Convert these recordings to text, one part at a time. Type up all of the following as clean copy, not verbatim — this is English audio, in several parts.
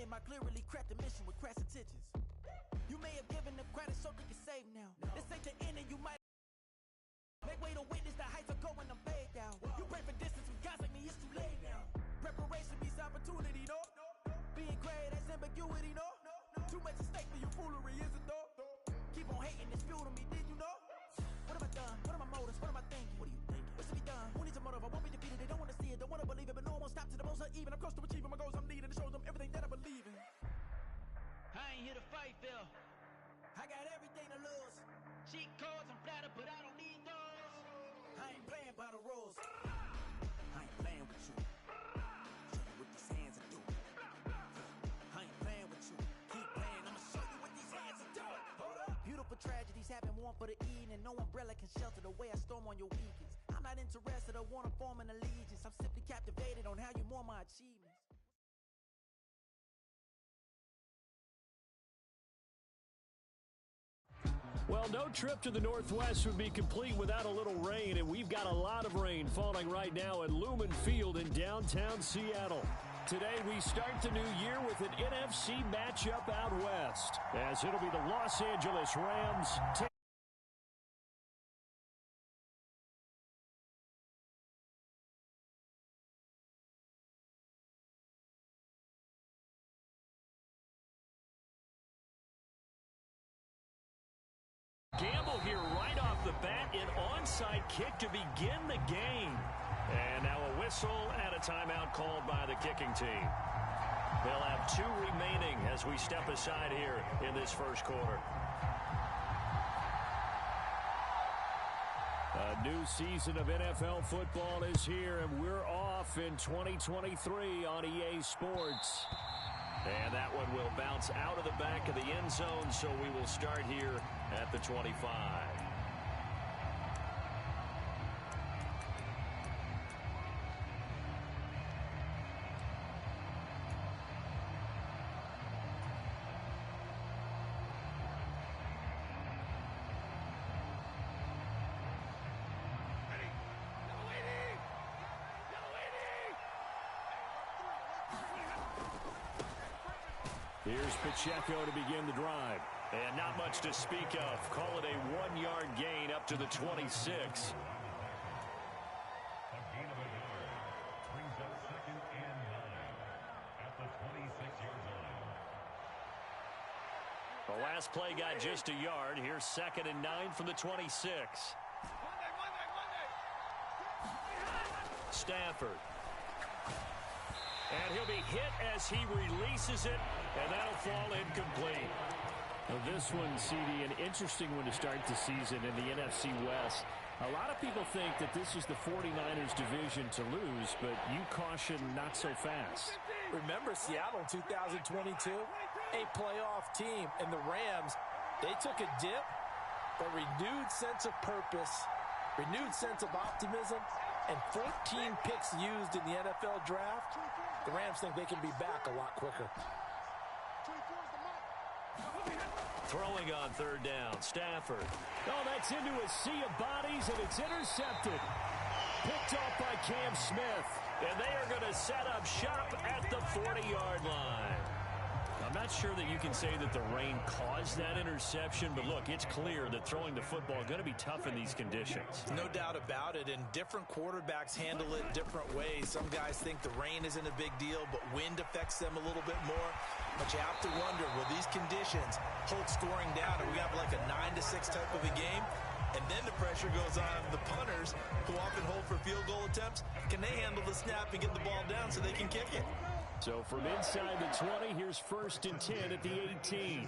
name, I clearly cracked the mission with crass intentions. You may have given them credit so they can save now. This ain't the end and you might make way to witness the heights are going, I'm paid down. You pray for distance with guys like me, it's too late now. Preparation means opportunity, no? Being great, that's ambiguity, no? Too much at stake for you foolery, is it though? Keep on hating, it's fuel to me, did you know? What have I done? What are my motives? What am I thinking? What are you thinking? What's to be done? Who needs a motive? I won't be defeated. They don't want to see it, don't want to believe it, but no one won't stop to the most uneven. I'm close to achieving my goals. I'm needing to show them everything that I believe in. I ain't here to fight, Phil. I got everything to lose. Cheat codes, I'm flattered, but I don't need those. I ain't playing by the rules. I ain't playing with you. Show you what these hands are doing. I ain't playing with you. Keep playing, I'ma show you what these hands are doing. Hold up. Beautiful tragedies happen, one for the evening. No umbrella can shelter the way I storm on your weekends. I'm not interested or wanna form an allegiance. I'm simply captivated on how you mourn my achievements. Well, no trip to the Northwest would be complete without a little rain, and we've got a lot of rain falling right now at Lumen Field in downtown Seattle. Today, we start the new year with an NFC matchup out west, as it'll be the Los Angeles Rams. Gamble here right off the bat, an onside kick to begin the game. And now a whistle and a timeout called by the kicking team. They'll have 2 remaining as we step aside here in this first quarter. A new season of NFL football is here, and we're off in 2023 on EA Sports. And that one will bounce out of the back of the end zone, so we will start here at the 25. Here's Pacheco to begin the drive. And not much to speak of. Call it a 1-yard gain up to the 26. A gain of a yard brings up 2nd and 9 at the 26-yard line. The last play got just a yard. Here's 2nd and 9 from the 26. Stafford. And he'll be hit as he releases it, and that'll fall incomplete. Well, this one, CD, an interesting one to start the season in the NFC West. A lot of people think that this is the 49ers division to lose, but you caution not so fast. Remember Seattle 2022? A playoff team, and the Rams, they took a dip, but renewed sense of purpose, renewed sense of optimism, and 14 picks used in the NFL draft. The Rams think they can be back a lot quicker. Throwing on 3rd down, Stafford. Oh, that's into a sea of bodies, and it's intercepted. Picked off by Cam Smith. And they are going to set up shop at the 40-yard line. I'm not sure that you can say that the rain caused that interception, but look, it's clear that throwing the football is going to be tough in these conditions. No doubt about it, and different quarterbacks handle it different ways. Some guys think the rain isn't a big deal, but wind affects them a little bit more. But you have to wonder, will these conditions hold scoring down? Are we going to have like a 9-6 type of a game? And then the pressure goes on the punters who often hold for field goal attempts. Can they handle the snap and get the ball down so they can kick it? So from inside the 20, here's 1st and 10 at the 18.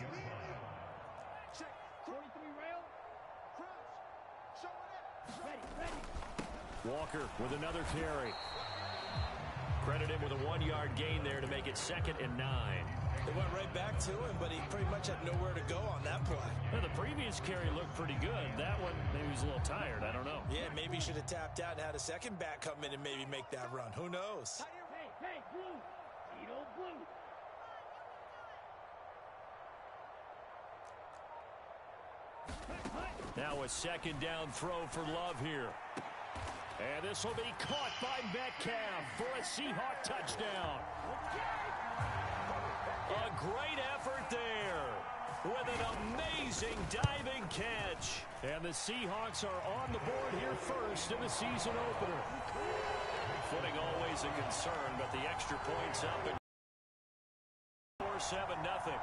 Walker with another carry. Credit him with a 1-yard gain there to make it 2nd and 9. It went right back to him, but he pretty much had nowhere to go on that play. Well, the previous carry looked pretty good. That one, maybe he was a little tired. I don't know. Yeah, maybe he should have tapped out and had a second back come in and maybe make that run. Who knows? Hey, Blue. Tito Blue. Now a 2nd down throw for Love here. And this will be caught by Metcalf for a Seahawk touchdown. Yeah, amazing diving catch. And the Seahawks are on the board here first in the season opener. Footing always a concern, but the extra points up and 4-7-0.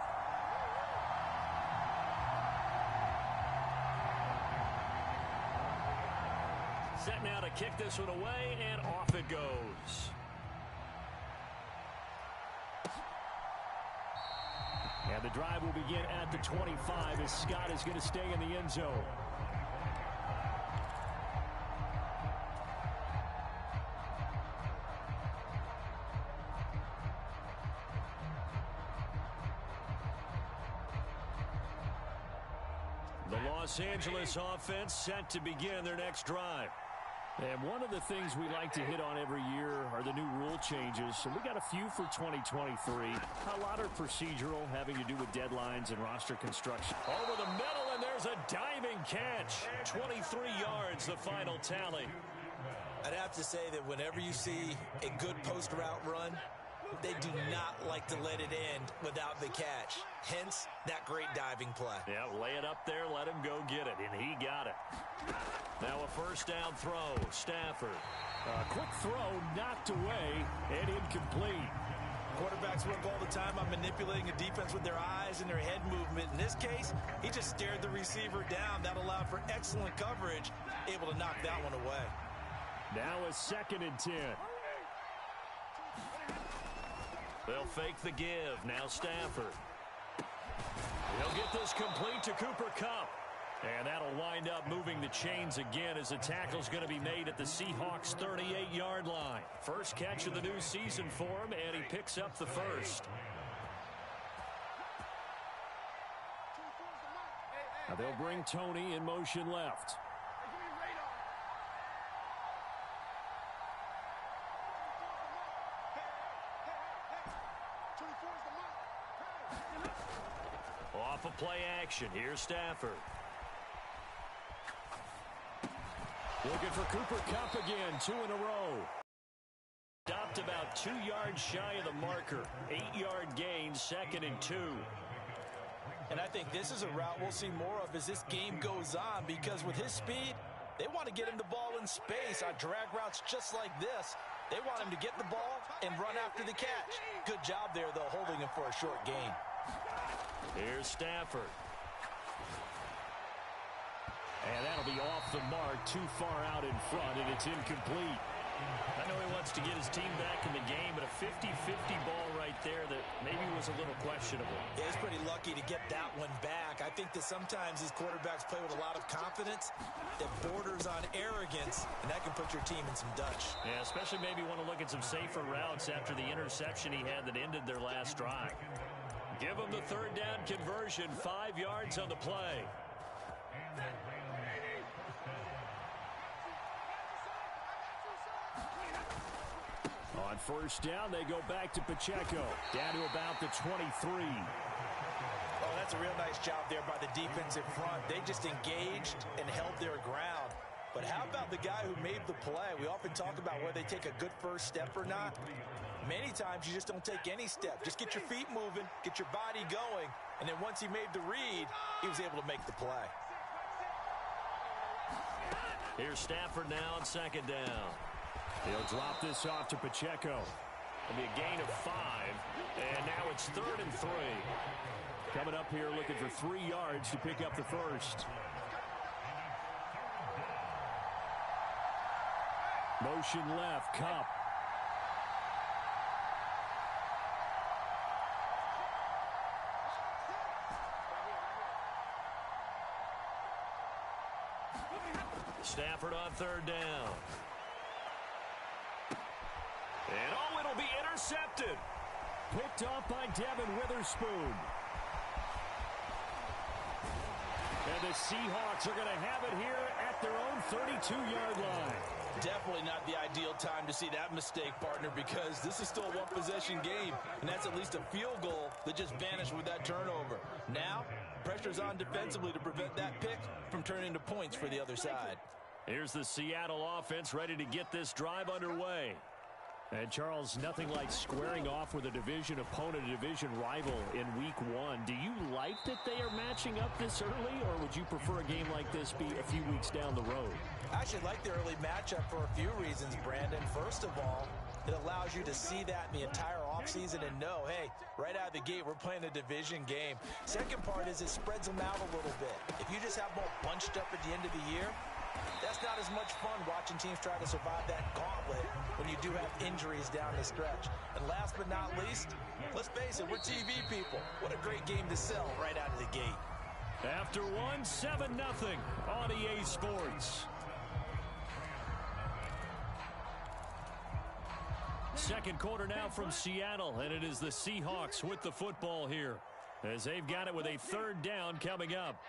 Set now to kick this one away, and off it goes. And the drive will begin at the 25 as Scott is going to stay in the end zone. The Los Angeles offense set to begin their next drive. And one of the things we like to hit on every year are the new rule changes. And we got a few for 2023. A lot are procedural, having to do with deadlines and roster construction. Over the middle, and there's a diving catch. 23 yards, the final tally. I'd have to say that whenever you see a good post route run, they do not like to let it end without the catch. Hence, that great diving play. Yeah, lay it up there, let him go get it, and he got it. Now a first down throw, Stafford. A quick throw knocked away and incomplete. Quarterbacks work all the time on manipulating a defense with their eyes and their head movement. In this case, he just stared the receiver down. That allowed for excellent coverage, able to knock that one away. Now a 2nd and 10. They'll fake the give. Now Stafford. He'll get this complete to Cooper Kupp. And that'll wind up moving the chains again as the tackle's going to be made at the Seahawks' 38-yard line. First catch of the new season for him, and he picks up the first. Now they'll bring Tony in motion left. Off of play action. Here's Stafford. Looking for Cooper Kupp again, 2 in a row. Stopped about 2 yards shy of the marker. 8-yard gain, 2nd and 2. And I think this is a route we'll see more of as this game goes on, because with his speed, they want to get him the ball in space on drag routes just like this. They want him to get the ball and run after the catch. Good job there, though, holding him for a short gain. Here's Stafford. And that'll be off the mark, too far out in front, and it's incomplete. I know he wants to get his team back in the game, but a 50-50 ball right there that maybe was a little questionable. Yeah, he's pretty lucky to get that one back. I think that sometimes these quarterbacks play with a lot of confidence that borders on arrogance, and that can put your team in some Dutch. Yeah, especially maybe want to look at some safer routes after the interception he had that ended their last drive. Give him the 3rd down conversion, 5 yards on the play. On first down, they go back to Pacheco, down to about the 23. Oh, that's a real nice job there by the defensive front. They just engaged and held their ground. But how about the guy who made the play? We often talk about whether they take a good first step or not. Many times you just don't take any step. Just get your feet moving, get your body going, and then once he made the read, he was able to make the play. Here's Stafford now on 2nd down. He'll drop this off to Pacheco. It'll be a gain of 5, and now it's 3rd and 3. Coming up here looking for 3 yards to pick up the first. Motion left, Kupp. Stafford on 3rd down. And oh, it'll be intercepted. Picked off by Devin Witherspoon. And the Seahawks are going to have it here at their own 32-yard line. Definitely not the ideal time to see that mistake, partner, because this is still a one-possession game, and that's at least a field goal that just vanished with that turnover. Now, pressure's on defensively to prevent that pick from turning into points for the other side. Here's the Seattle offense ready to get this drive underway. And, Charles, nothing like squaring off with a division opponent, a division rival in Week 1. Do you like that they are matching up this early, or would you prefer a game like this be a few weeks down the road? I actually like the early matchup for a few reasons, Brandon. First of all, it allows you to see that in the entire offseason and know, hey, right out of the gate, we're playing a division game. Second part is it spreads them out a little bit. If you just have them all bunched up at the end of the year, that's not as much fun watching teams try to survive that gauntlet when you do have injuries down the stretch. And last but not least, let's face it, we're TV people. What a great game to sell right out of the gate. After one, 7-0 on EA Sports. Second quarter now from Seattle, and it is the Seahawks with the football here as they've got it with a third down coming up.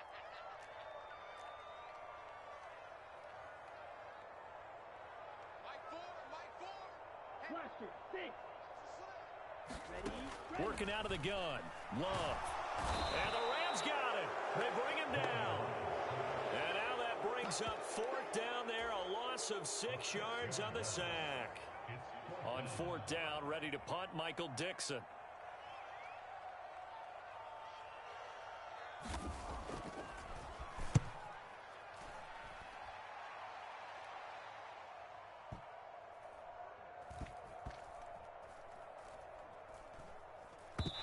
Working out of the gun. Love. And the Rams got it. They bring him down. And now that brings up fourth down there. A loss of 6 yards on the sack. On fourth down, ready to punt, Michael Dixon.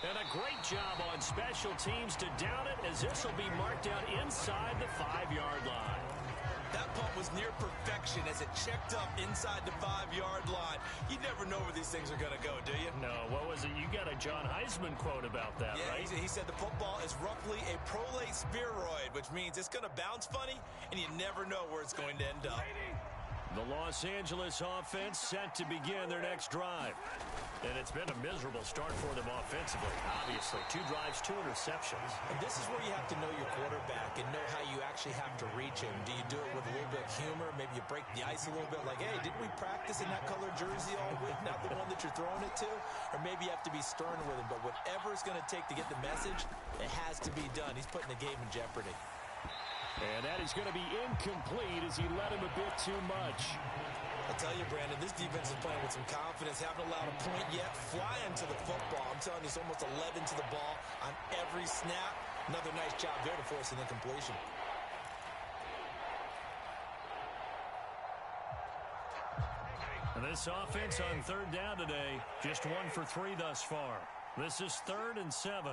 And a great job on special teams to down it, as this will be marked down inside the 5-yard line. That punt was near perfection as it checked up inside the 5-yard line. You never know where these things are going to go, do you? No, what was it? You got a John Heisman quote about that, yeah, right? He said the football is roughly a prolate spheroid, which means it's going to bounce funny, and you never know where it's going to end up. The Los Angeles offense set to begin their next drive. And it's been a miserable start for them offensively. Obviously, 2 drives, 2 interceptions. And this is where you have to know your quarterback and know how you actually have to reach him. Do you do it with a little bit of humor? Maybe you break the ice a little bit like, hey, didn't we practice in that color jersey all week? Not the one that you're throwing it to? Or maybe you have to be stern with him. But whatever it's going to take to get the message, it has to be done. He's putting the game in jeopardy. And that is going to be incomplete as he led him a bit too much. I'll tell you, Brandon, this defense is playing with some confidence. Haven't allowed a point yet. Flying to the football. I'm telling you, it's almost 11 to the ball on every snap. Another nice job there to force an incompletion. And this offense on third down today, just 1 for 3 thus far. This is 3rd and 7.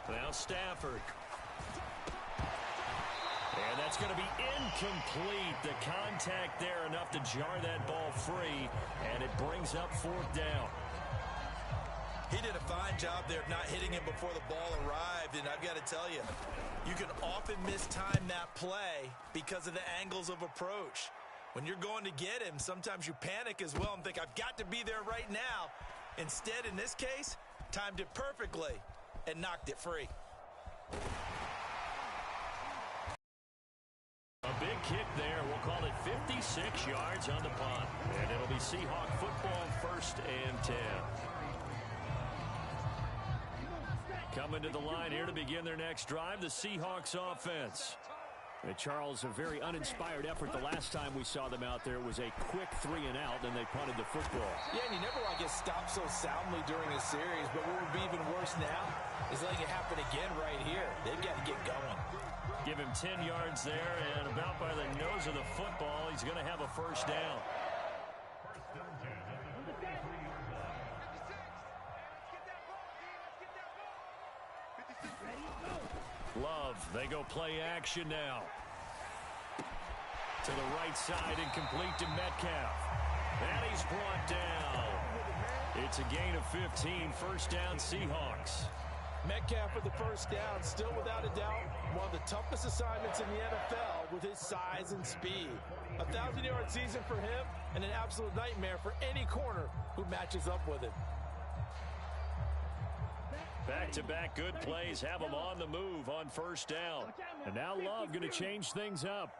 Now Stafford. And that's going to be incomplete. The contact there enough to jar that ball free, and it brings up 4th down. He did a fine job there of not hitting him before the ball arrived, and I've got to tell you, you can often mistime that play because of the angles of approach. When you're going to get him, sometimes you panic as well and think, I've got to be there right now. Instead, in this case, timed it perfectly and knocked it free. A big kick there. We'll call it 56 yards on the punt. And it'll be Seahawk football, 1st and 10. Coming to the line here to begin their next drive, the Seahawks offense. And Charles, a very uninspired effort the last time we saw them out there. It was a quick 3 and out, and they punted the football. Yeah, and you never want to get stopped so soundly during a series, but what would be even worse now is letting it happen again right here. They've got to get going. Give him 10 yards there, and about by the nose of the football, he's going to have a 1st down. Love, they go play action now. To the right side, incomplete to Metcalf. And he's brought down. It's a gain of 15, 1st down Seahawks. Metcalf with the 1st down, still without a doubt one of the toughest assignments in the NFL with his size and speed. A 1,000-yard season for him and an absolute nightmare for any corner who matches up with him. Back-to-back good plays have them on the move on 1st down. And now Love going to change things up.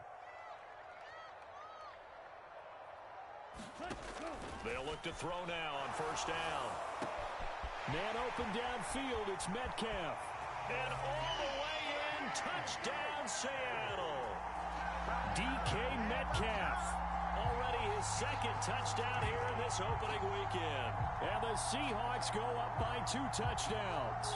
They'll look to throw now on 1st down. Man open downfield, it's Metcalf. And all the way in, touchdown Seattle. DK Metcalf. Already his second touchdown here in this opening weekend. And the Seahawks go up by 2 touchdowns.